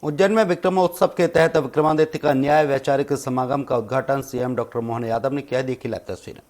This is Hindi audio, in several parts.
उज्जैन में विक्रमोत्सव के तहत विक्रमादित्य का न्याय वैचारिक समागम का उद्घाटन सीएम डॉक्टर मोहन यादव ने किया। देखी लाइव तस्वीरें।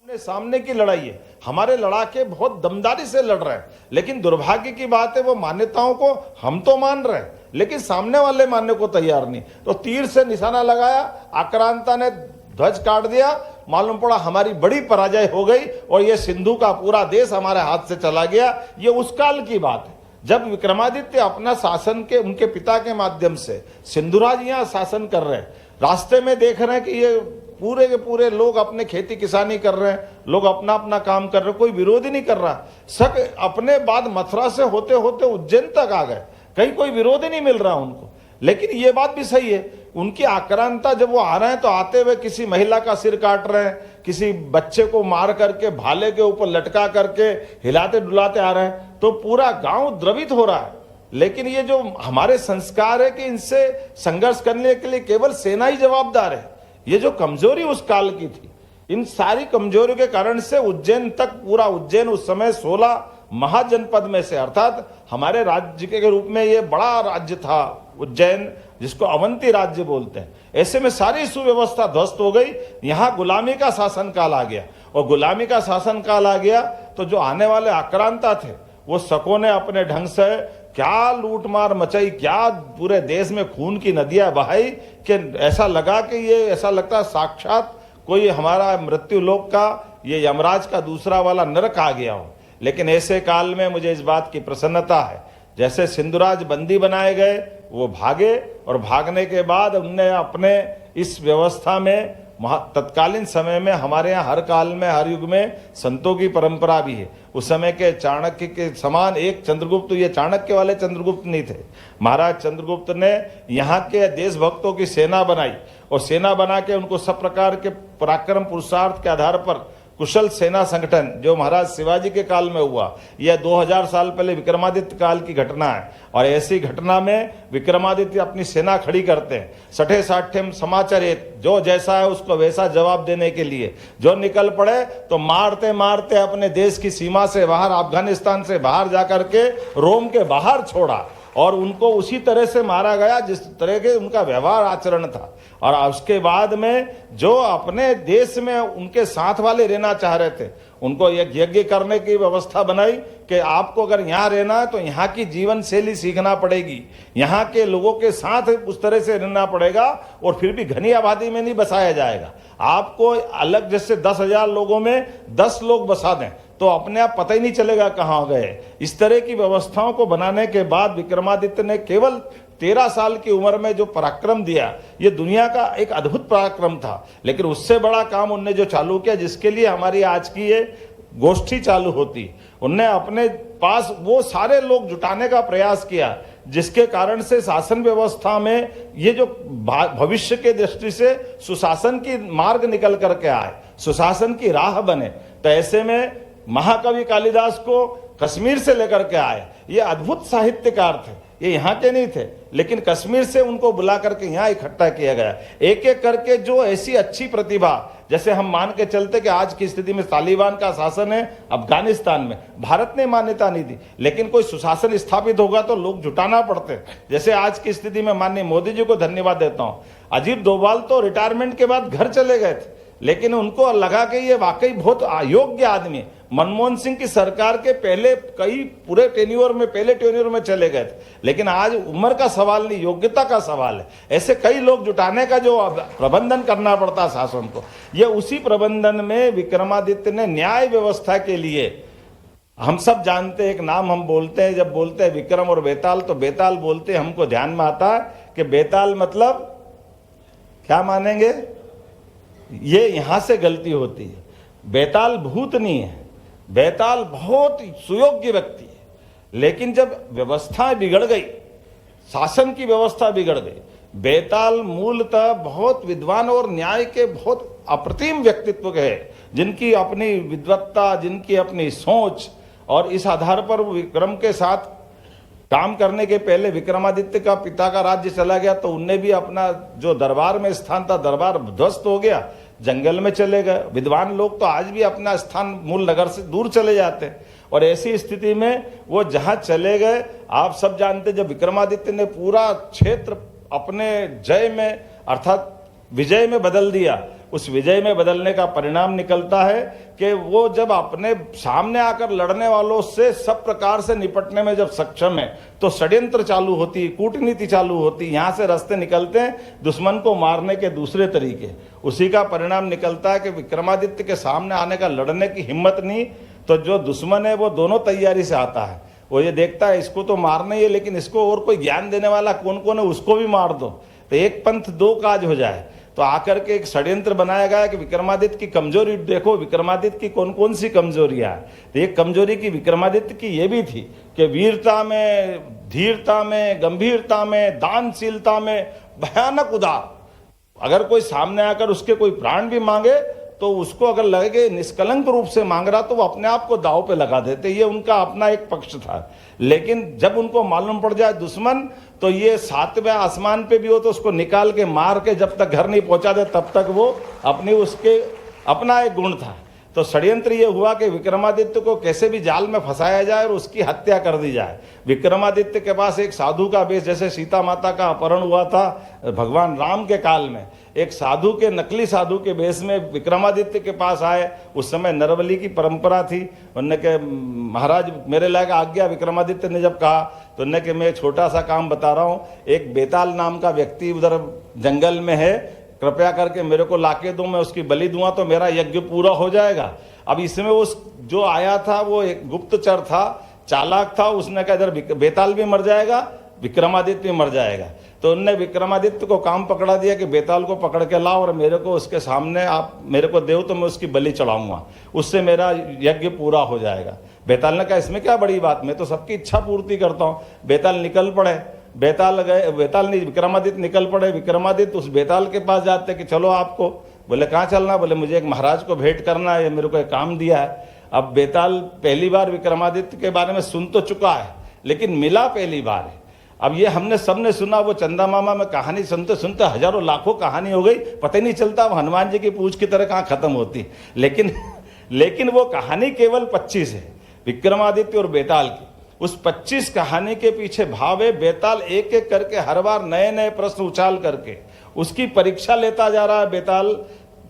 सामने की लड़ाई है, हमारे लड़ाके बहुत दमदारी से लड़ रहे हैं, लेकिन दुर्भाग्य की बात है वो मान्यताओं को हम तो मान रहे हैं लेकिन सामने वाले मानने को तैयार नहीं। तो तीर से निशाना लगाया, आक्रांता ने ध्वज काट दिया, मालूम पड़ा हमारी बड़ी पराजय हो गई और ये सिंधु का पूरा देश हमारे हाथ से चला गया। ये उस काल की बात है जब विक्रमादित्य अपना शासन के उनके पिता के माध्यम से सिंधुराज यहाँ शासन कर रहे हैं। रास्ते में देख रहे हैं कि ये पूरे के पूरे लोग अपने खेती किसानी कर रहे हैं, लोग अपना अपना काम कर रहे हैं, कोई विरोध ही नहीं कर रहा। सब अपने बाद मथुरा से होते होते उज्जैन तक आ गए, कहीं कोई विरोध ही नहीं मिल रहा उनको। लेकिन ये बात भी सही है, उनकी आक्रांता जब वो आ रहे हैं तो आते हुए किसी महिला का सिर काट रहे हैं, किसी बच्चे को मार करके भाले के ऊपर लटका करके हिलाते डुलाते आ रहे हैं, तो पूरा गांव द्रवित हो रहा है। लेकिन ये जो हमारे संस्कार है कि इनसे संघर्ष करने के लिए केवल सेना ही जवाबदार है। ये जो कमजोरी उस काल की थी, इन सारी कमजोरियों के कारण से उज्जैन तक, पूरा उज्जैन उस समय 16 महाजनपद में से, अर्थात हमारे राज्य के रूप में ये बड़ा राज्य था उज्जैन, जिसको अवंती राज्य बोलते हैं। ऐसे में सारी सुव्यवस्था ध्वस्त हो गई। यहाँ गुलामी का शासन काल आ गया और गुलामी का शासन काल आ गया तो जो आने वाले आक्रांता थे वो शकों ने अपने ढंग से क्या लूटमार मचाई, क्या पूरे देश में खून की नदियां बहाई कि ऐसा लगा कि ये ऐसा लगता साक्षात कोई हमारा मृत्यु लोक का ये यमराज का दूसरा वाला नरक आ गया हो। लेकिन ऐसे काल में मुझे इस बात की प्रसन्नता है, जैसे सिंधुराज बंदी बनाए गए वो भागे और भागने के बाद उनने अपने इस व्यवस्था में तत्कालीन समय में हमारे यहाँ हर काल में हर युग में संतों की परंपरा भी है। उस समय के चाणक्य के समान एक चंद्रगुप्त, ये चाणक्य वाले चंद्रगुप्त नहीं थे, महाराज चंद्रगुप्त ने यहाँ के देशभक्तों की सेना बनाई और सेना बना के उनको सब प्रकार के पराक्रम पुरुषार्थ के आधार पर कुशल सेना संगठन जो महाराज शिवाजी के काल में हुआ, यह 2000 साल पहले विक्रमादित्य काल की घटना है। और ऐसी घटना में विक्रमादित्य अपनी सेना खड़ी करते हैं, सठे साठे समाचार जो जैसा है उसको वैसा जवाब देने के लिए। जो निकल पड़े तो मारते मारते अपने देश की सीमा से बाहर, अफगानिस्तान से बाहर जाकर के रोम के बाहर छोड़ा और उनको उसी तरह से मारा गया जिस तरह के उनका व्यवहार आचरण था। और उसके बाद में जो अपने देश में उनके साथ वाले रहना चाह रहे थे उनको एक यज्ञ करने की व्यवस्था बनाई कि आपको अगर यहाँ रहना है तो यहाँ की जीवन शैली सीखना पड़ेगी, यहाँ के लोगों के साथ उस तरह से रहना पड़ेगा और फिर भी घनी आबादी में नहीं बसाया जाएगा। आपको अलग जैसे 10,000 लोगों में 10 लोग बसा दें तो अपने आप पता ही नहीं चलेगा कहाँ गए। इस तरह की व्यवस्थाओं को बनाने के बाद विक्रमादित्य ने केवल 13 साल की उम्र में जो पराक्रम दिया, ये दुनिया का एक अद्भुत पराक्रम था। लेकिन उससे बड़ा काम उनने जो चालू किया, जिसके लिए हमारी आज की ये गोष्ठी चालू होती, उनने अपने पास वो सारे लोग जुटाने का प्रयास किया जिसके कारण से शासन व्यवस्था में ये जो भविष्य के दृष्टि से सुशासन की मार्ग निकल करके आए, सुशासन की राह बने। तो ऐसे में महाकवि कालिदास को कश्मीर से लेकर के आए, ये अद्भुत साहित्यकार थे, ये यहाँ के नहीं थे लेकिन कश्मीर से उनको बुला करके यहाँ इकट्ठा किया गया। एक एक करके जो ऐसी अच्छी प्रतिभा, जैसे हम मान के चलते कि आज की स्थिति में तालिबान का शासन है अफगानिस्तान में, भारत ने मान्यता नहीं दी, लेकिन कोई सुशासन स्थापित होगा तो लोग जुटाना पड़ते। जैसे आज की स्थिति में माननीय मोदी जी को धन्यवाद देता हूँ। अजीत डोभाल तो रिटायरमेंट के बाद घर चले गए थे लेकिन उनको लगा कि ये वाकई बहुत अयोग्य आदमी है। मनमोहन सिंह की सरकार के पहले कई पूरे टेन्योर में, पहले टेन्योर में चले गए थे, लेकिन आज उम्र का सवाल नहीं, योग्यता का सवाल है। ऐसे कई लोग जुटाने का जो प्रबंधन करना पड़ता शासन को, ये उसी प्रबंधन में विक्रमादित्य ने न्याय व्यवस्था के लिए, हम सब जानते हैं, एक नाम हम बोलते हैं, जब बोलते हैं विक्रम और बेताल तो बेताल बोलते हैं, हमको ध्यान में आता है कि बेताल मतलब क्या मानेंगे, ये यहां से गलती होती है। बेताल भूत नहीं है, बेताल बहुत सुयोग्य व्यक्ति है, लेकिन जब व्यवस्था बिगड़ गई, शासन की व्यवस्था बिगड़ गई, बेताल मूलतः बहुत विद्वान और न्याय के बहुत अप्रतिम व्यक्तित्व के हैं, जिनकी अपनी विद्वत्ता, जिनकी अपनी सोच, और इस आधार पर वो विक्रम के साथ काम करने के पहले विक्रमादित्य का पिता का राज्य चला गया तो उनने भी अपना जो दरबार में स्थान था, दरबार ध्वस्त हो गया, जंगल में चले गए। विद्वान लोग तो आज भी अपना स्थान मूल नगर से दूर चले जाते हैं और ऐसी स्थिति में वो जहां चले गए, आप सब जानते, जब विक्रमादित्य ने पूरा क्षेत्र अपने जय में अर्थात विजय में बदल दिया, उस विजय में बदलने का परिणाम निकलता है कि वो जब अपने सामने आकर लड़ने वालों से सब प्रकार से निपटने में जब सक्षम है, तो षड्यंत्र चालू होती, कूटनीति चालू होती, यहाँ से रास्ते निकलते हैं दुश्मन को मारने के दूसरे तरीके। उसी का परिणाम निकलता है कि विक्रमादित्य के सामने आने का, लड़ने की हिम्मत नहीं, तो जो दुश्मन है वो दोनों तैयारी से आता है। वो ये देखता है इसको तो मारना ही है, लेकिन इसको और कोई ज्ञान देने वाला कौन कौन है, उसको भी मार दो, तो एक पंथ दो काज हो जाए। तो आकर के एक षड्यंत्र बनाया गया कि विक्रमादित्य की कमजोरी देखो, विक्रमादित्य की कौन कौन सी कमजोरियां हैं। तो एक कमजोरी की विक्रमादित्य की ये भी थी कि वीरता में, धीरता में, गंभीरता में, दानशीलता में भयानक उदार। अगर कोई सामने आकर उसके कोई प्राण भी मांगे तो उसको अगर लगे निष्कलंक रूप से मांग रहा, तो वो अपने आप को दांव पे लगा देते। ये उनका अपना एक पक्ष था। लेकिन जब उनको मालूम पड़ जाए दुश्मन, तो ये सातवें आसमान पे भी हो तो उसको निकाल के मार के जब तक घर नहीं पहुंचा दे तब तक वो अपना एक गुण था। तो षड्यंत्र ये हुआ कि विक्रमादित्य को कैसे भी जाल में फंसाया जाए और उसकी हत्या कर दी जाए। विक्रमादित्य के पास एक साधु का वेश, जैसे सीता माता का अपहरण हुआ था भगवान राम के काल में, एक साधु के, नकली साधु के वेश में विक्रमादित्य के पास आए। उस समय नरबली की परंपरा थी। उन्होंने कहा महाराज मेरे लायक आज्ञा। विक्रमादित्य ने जब कहा तो उन्होंने कि मैं छोटा सा काम बता रहा हूँ, एक बेताल नाम का व्यक्ति उधर जंगल में है, कृपया करके मेरे को लाके दो, मैं उसकी बलि दूंगा तो मेरा यज्ञ पूरा हो जाएगा। अब इसमें उस जो आया था वो एक गुप्तचर था, चालाक था। उसने कहा इधर बेताल भी मर जाएगा, विक्रमादित्य भी मर जाएगा। तो उनने विक्रमादित्य को काम पकड़ा दिया कि बेताल को पकड़ के लाओ और मेरे को उसके सामने आप मेरे को दो तो मैं उसकी बलि चढ़ाऊंगा, उससे मेरा यज्ञ पूरा हो जाएगा। बेताल ने कहा इसमें क्या बड़ी बात, मैं तो सबकी इच्छा पूर्ति करता हूँ। बेताल निकल पड़े, बेताल गए, बेताल नहीं विक्रमादित्य निकल पड़े। विक्रमादित्य उस बेताल के पास जाते कि चलो आपको, बोले कहाँ चलना, बोले मुझे एक महाराज को भेंट करना है, मेरे को एक काम दिया है। अब बेताल पहली बार विक्रमादित्य के बारे में सुन तो चुका है, लेकिन मिला पहली बार है। अब ये हमने सबने सुना, वो चंदा मामा में कहानी सुनते सुनते हजारों लाखों कहानी हो गई, पता ही नहीं चलता वो हनुमान जी की पूंछ की तरह कहाँ खत्म होती। लेकिन वो कहानी केवल 25 है विक्रमादित्य और बेताल की। उस 25 कहानी के पीछे भाव है, बेताल एक एक करके हर बार नए नए प्रश्न उछाल करके उसकी परीक्षा लेता जा रहा है। बेताल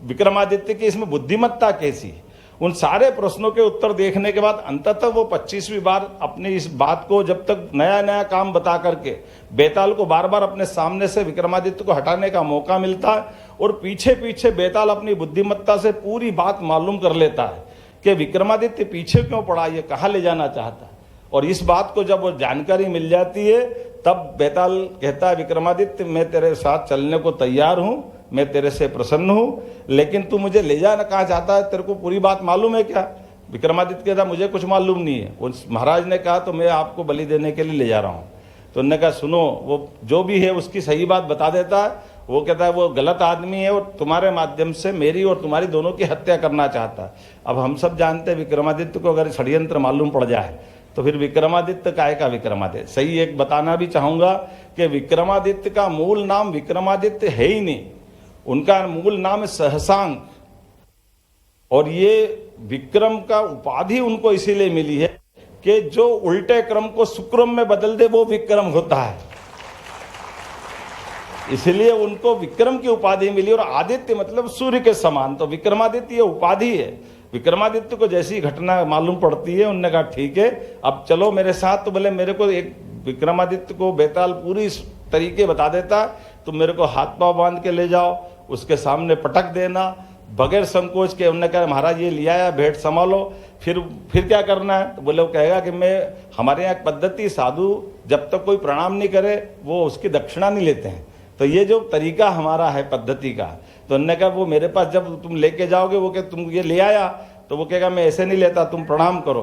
विक्रमादित्य की इसमें बुद्धिमत्ता कैसी है, उन सारे प्रश्नों के उत्तर देखने के बाद अंततः वो 25वीं बार अपनी इस बात को, जब तक नया नया काम बता करके बेताल को बार बार अपने सामने से विक्रमादित्य को हटाने का मौका मिलता है, और पीछे पीछे बेताल अपनी बुद्धिमत्ता से पूरी बात मालूम कर लेता है कि विक्रमादित्य पीछे क्यों पड़ा, ये कहाँ ले जाना चाहता है। और इस बात को जब वो जानकारी मिल जाती है, तब बेताल कहता है विक्रमादित्य मैं तेरे साथ चलने को तैयार हूं, मैं तेरे से प्रसन्न हूं, लेकिन तू मुझे ले जाना कहाँ चाहता है, तेरे को पूरी बात मालूम है क्या। विक्रमादित्य कहता मुझे कुछ मालूम नहीं है। उस महाराज ने कहा तो मैं आपको बलि देने के लिए ले जा रहा हूँ। तो उन्होंने कहा सुनो, वो जो भी है उसकी सही बात बता देता है। वो कहता है वो गलत आदमी है और तुम्हारे माध्यम से मेरी और तुम्हारी दोनों की हत्या करना चाहता है। अब हम सब जानते हैं विक्रमादित्य को अगर षड्यंत्र मालूम पड़ जाए तो फिर विक्रमादित्य काय का विक्रमादित्य। सही एक बताना भी चाहूंगा कि विक्रमादित्य का मूल नाम विक्रमादित्य है ही नहीं, उनका मूल नाम है सहसांक। और ये विक्रम का उपाधि उनको इसीलिए मिली है कि जो उल्टे क्रम को सुक्रम में बदल दे वो विक्रम होता है, इसलिए उनको विक्रम की उपाधि मिली। और आदित्य मतलब सूर्य के समान, तो विक्रमादित्य ये उपाधि है। विक्रमादित्य को जैसी घटना मालूम पड़ती है, उन्होंने कहा ठीक है अब चलो मेरे साथ। तो बोले मेरे को एक, विक्रमादित्य को बेताल पूरी तरीके बता देता, तुम मेरे को हाथ पांव बांध के ले जाओ, उसके सामने पटक देना बगैर संकोच के। उन्होंने कहा महाराज ये लिया है, भेंट संभालो, फिर क्या करना है। तो बोले वो कहेगा कि मैं, हमारे यहाँ पद्धति, साधु जब तक कोई प्रणाम नहीं करे वो उसकी दक्षिणा नहीं लेते हैं। तो ये जो तरीका हमारा है पद्धति का, तो उन्होंने कहा वो मेरे पास जब तुम लेके जाओगे, वो क्या तुम ये ले आया, तो वो कहेगा मैं ऐसे नहीं लेता, तुम प्रणाम करो।